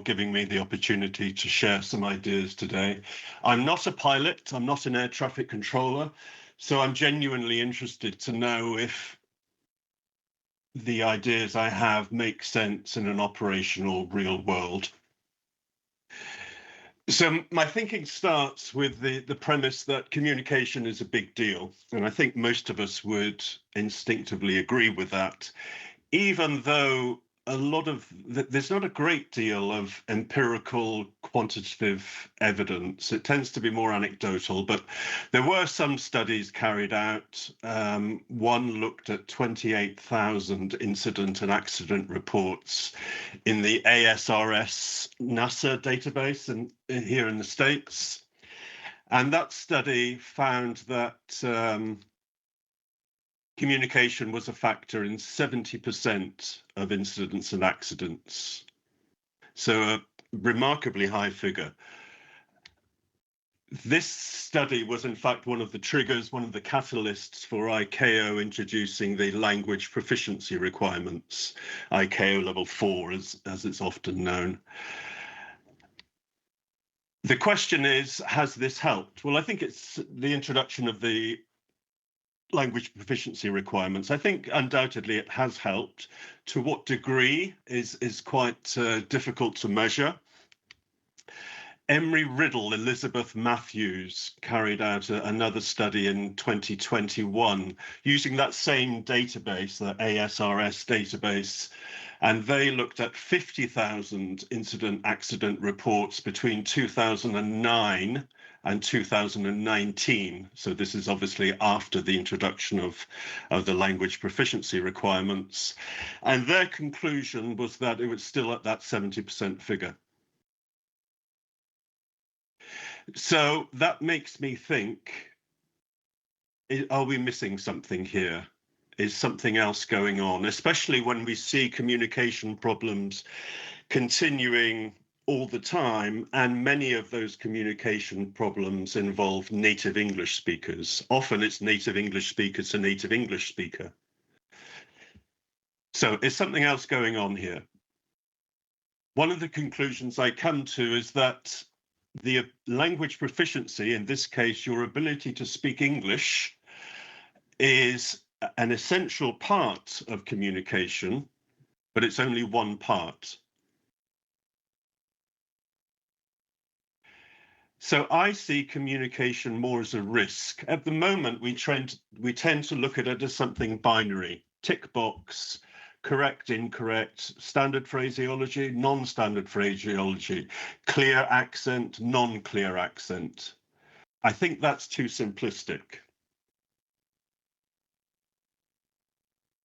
giving me the opportunity to share some ideas today. I'm not a pilot, I'm not an air traffic controller, so I'm genuinely interested to know if the ideas I have make sense in an operational real world. So my thinking starts with the premise that communication is a big deal, and I think most of us would instinctively agree with that, even though there's not a great deal of empirical quantitative evidence. It tends to be more anecdotal, but there were some studies carried out. One looked at 28,000 incident and accident reports in the ASRS NASA database here in the States. And that study found that communication was a factor in 70% of incidents and accidents. So a remarkably high figure. This study was in fact one of the triggers, one of the catalysts for ICAO introducing the language proficiency requirements, ICAO level 4 as it's often known. The question is, has this helped? Well, I think it's the introduction of the language proficiency requirements. I think undoubtedly it has helped. To what degree is quite difficult to measure. Embry-Riddle, Elizabeth Matthews carried out another study in 2021 using that same database, the ASRS database, and they looked at 50,000 incident accident reports between 2009 and 2019. So this is obviously after the introduction of the language proficiency requirements. And their conclusion was that it was still at that 70% figure. So that makes me think, are we missing something here? Is something else going on, especially when we see communication problems continuing all the time, and many of those communication problems involve native English speakers. Often it's native English speaker to native English speaker. So is something else going on here? One of the conclusions I come to is that the language proficiency, in this case, your ability to speak English, is an essential part of communication, but it's only one part. So I see communication more as a risk. At the moment, we tend to look at it as something binary, tick box, correct, incorrect, standard phraseology, non-standard phraseology, clear accent, non-clear accent. I think that's too simplistic.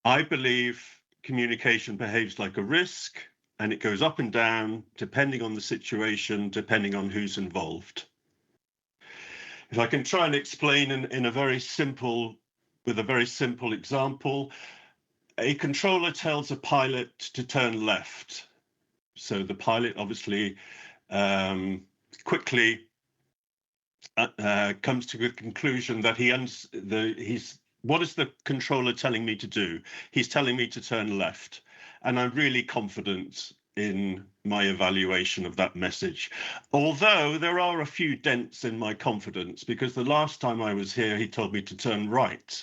I believe communication behaves like a risk, and it goes up and down depending on the situation, depending on who's involved. If I can try and explain with a very simple example, a controller tells a pilot to turn left. So the pilot obviously quickly comes to the conclusion that what is the controller telling me to do? He's telling me to turn left. And I'm really confident in my evaluation of that message. Although there are a few dents in my confidence, because the last time I was here, he told me to turn right.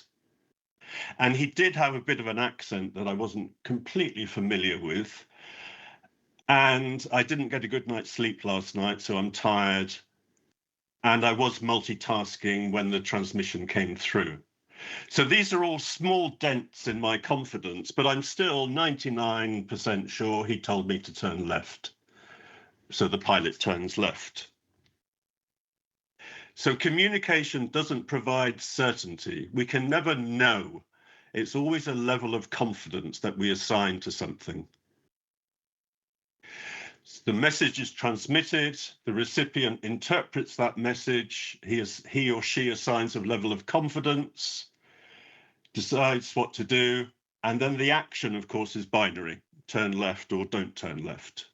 And he did have a bit of an accent that I wasn't completely familiar with. And I didn't get a good night's sleep last night, so I'm tired. And I was multitasking when the transmission came through. So these are all small dents in my confidence, but I'm still 99% sure he told me to turn left. So the pilot turns left. So communication doesn't provide certainty. We can never know. It's always a level of confidence that we assign to something. The message is transmitted, the recipient interprets that message, he or she assigns a level of confidence, decides what to do, and then the action, of course, is binary, turn left or don't turn left.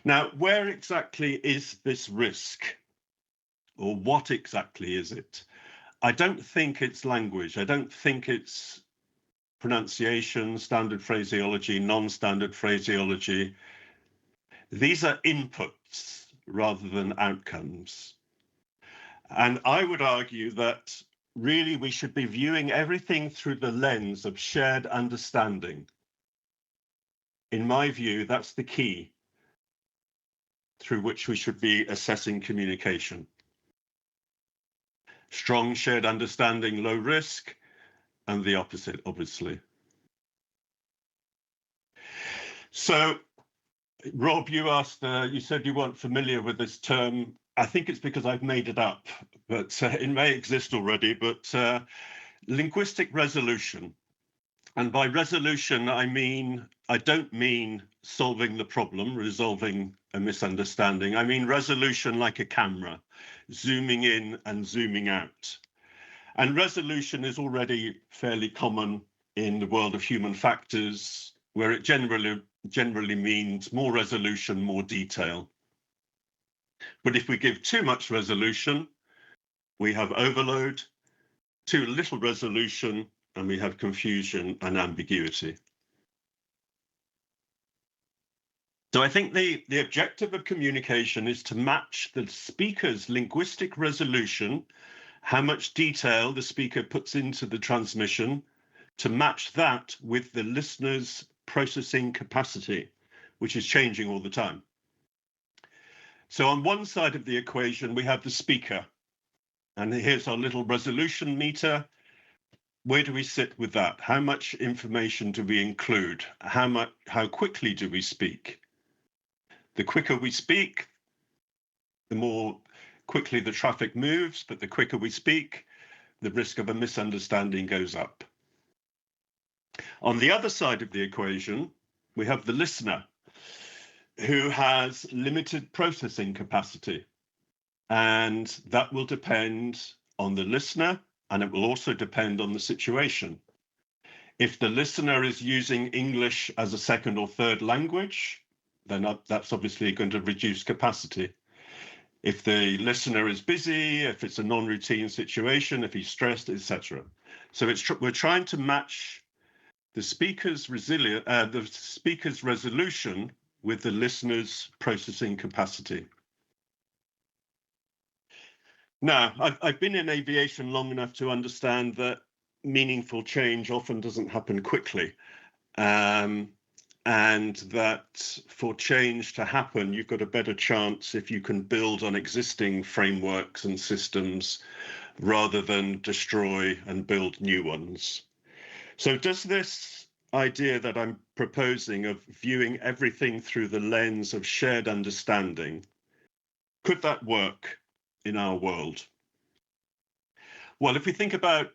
Now, where exactly is this risk? Or what exactly is it? I don't think it's language. I don't think it's pronunciation, standard phraseology, non-standard phraseology. These are inputs rather than outcomes. And I would argue that really we should be viewing everything through the lens of shared understanding. In my view, that's the key through which we should be assessing communication. Strong shared understanding, low risk, and the opposite, obviously. So, Rob, you asked, you said you weren't familiar with this term. I think it's because I've made it up, but it may exist already, but linguistic resolution. And by resolution, I don't mean solving the problem, resolving a misunderstanding. I mean resolution like a camera, zooming in and zooming out. And resolution is already fairly common in the world of human factors, where it generally means more resolution, more detail. But if we give too much resolution, we have overload, too little resolution, and we have confusion and ambiguity. So I think the objective of communication is to match the speaker's linguistic resolution, how much detail the speaker puts into the transmission, to match that with the listener's processing capacity, which is changing all the time. So on one side of the equation, we have the speaker. And here's our little resolution meter. Where do we sit with that? How much information do we include? How quickly do we speak? The quicker we speak, the more quickly the traffic moves, but the quicker we speak, the risk of a misunderstanding goes up. On the other side of the equation, we have the listener, who has limited processing capacity. And that will depend on the listener, and it will also depend on the situation. If the listener is using English as a second or third language, then that's obviously going to reduce capacity. If the listener is busy, if it's a non-routine situation, if he's stressed, etc. So we're trying to match the speaker's resolution with the listener's processing capacity. Now, I've been in aviation long enough to understand that meaningful change often doesn't happen quickly. And that for change to happen, you've got a better chance if you can build on existing frameworks and systems rather than destroy and build new ones. So does this idea that I'm proposing of viewing everything through the lens of shared understanding, could that work in our world? Well, if we think about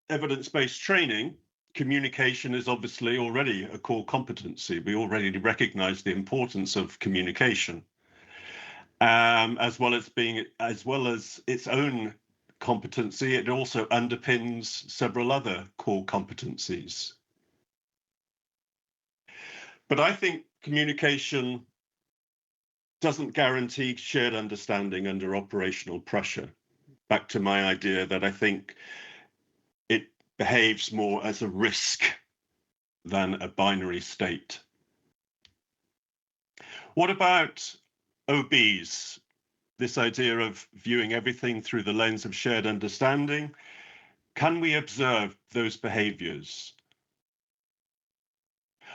evidence-based training, communication is obviously already a core competency. We already recognize the importance of communication, as well as its own competency. It also underpins several other core competencies. But I think communication doesn't guarantee shared understanding under operational pressure. Back to my idea that I think it behaves more as a risk than a binary state. What about OBs? This idea of viewing everything through the lens of shared understanding. Can we observe those behaviors?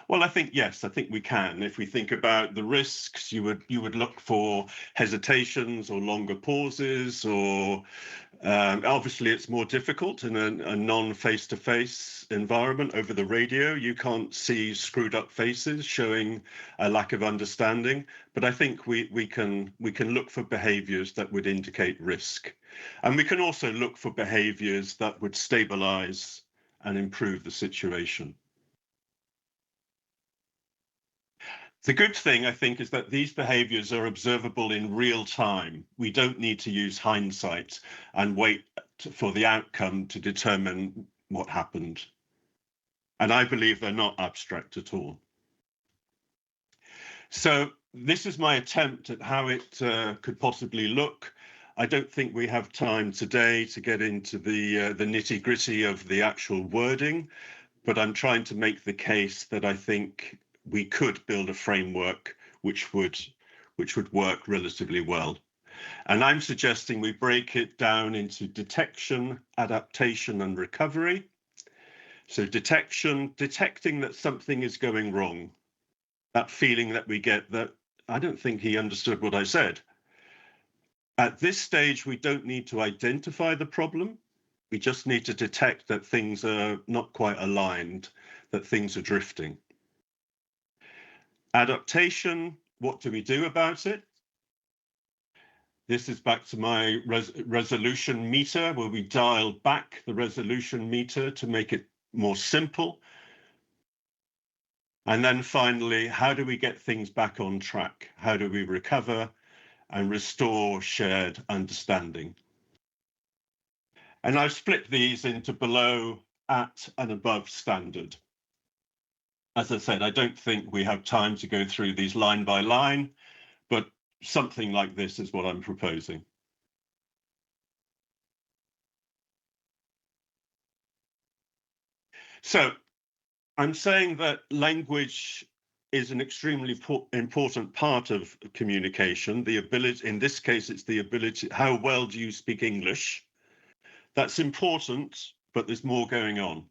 Well, I think yes, I think we can. If we think about the risks, you would look for hesitations or longer pauses, or obviously it's more difficult in a non-face-to-face environment. Over the radio, you can't see screwed up faces showing a lack of understanding. But I think we can look for behaviors that would indicate risk, and we can also look for behaviors that would stabilize and improve the situation. The good thing, I think, is that these behaviors are observable in real time. We don't need to use hindsight and wait for the outcome to determine what happened. And I believe they're not abstract at all. So this is my attempt at how it could possibly look. I don't think we have time today to get into the nitty-gritty of the actual wording, but I'm trying to make the case that I think we could build a framework which would which would work relatively well. And I'm suggesting we break it down into detection, adaptation, and recovery. So detection, detecting that something is going wrong, that feeling that we get that, I don't think he understood what I said. At this stage, we don't need to identify the problem. We just need to detect that things are not quite aligned, that things are drifting. Adaptation, what do we do about it? This is back to my resolution meter, where we dial back the resolution meter to make it more simple. And then finally, how do we get things back on track? How do we recover and restore shared understanding? And I've split these into below, at, and above standard. As I said, I don't think we have time to go through these line by line, but something like this is what I'm proposing. So I'm saying that language is an extremely important part of communication. The ability, in this case, it's the ability, how well do you speak English? That's important, but there's more going on.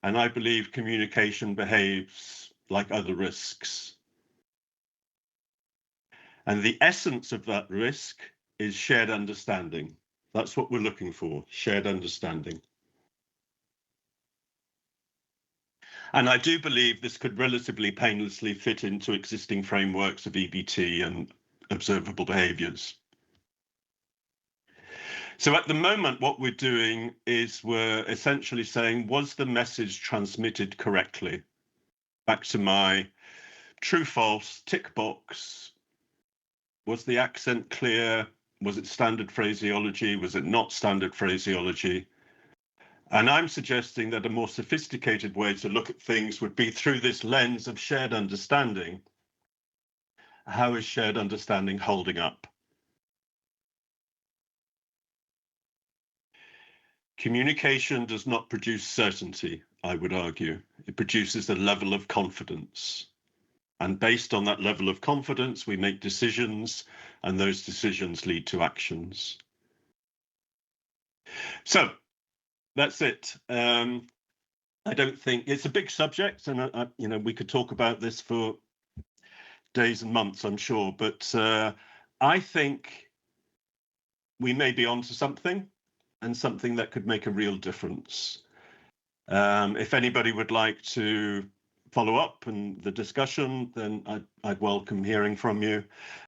And I believe communication behaves like other risks. And the essence of that risk is shared understanding. That's what we're looking for, shared understanding. And I do believe this could relatively painlessly fit into existing frameworks of EBT and observable behaviors. So at the moment, what we're doing is we're essentially saying, was the message transmitted correctly? Back to my true, false tick box. Was the accent clear? Was it standard phraseology? Was it not standard phraseology? And I'm suggesting that a more sophisticated way to look at things would be through this lens of shared understanding. How is shared understanding holding up? Communication does not produce certainty, I would argue. It produces a level of confidence. And based on that level of confidence, we make decisions, and those decisions lead to actions. So that's it. I don't think it's a big subject, and we could talk about this for days and months, I'm sure. But I think we may be onto something, and something that could make a real difference. If anybody would like to follow up and the discussion, then I'd welcome hearing from you.